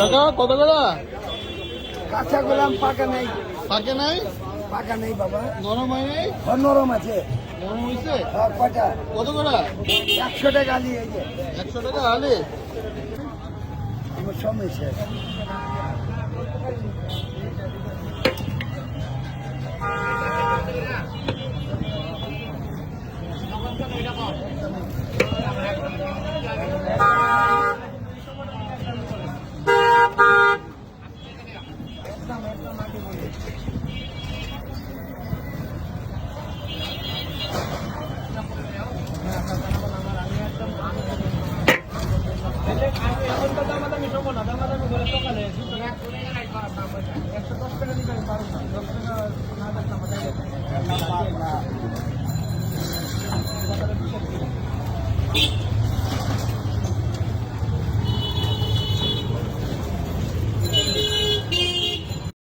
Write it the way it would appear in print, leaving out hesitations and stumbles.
কাকা কত করে? কাঁচা গোলাম পাকা নাই। পাকে নাই? পাকা নেই বাবা। নরম হয় নাই? নরম আছে। নরম হয়েছে? কয়টা? কত করে? 100 টাকা আলি। এই যে 100 টাকা আলে। আমার সমস্যা। টাকা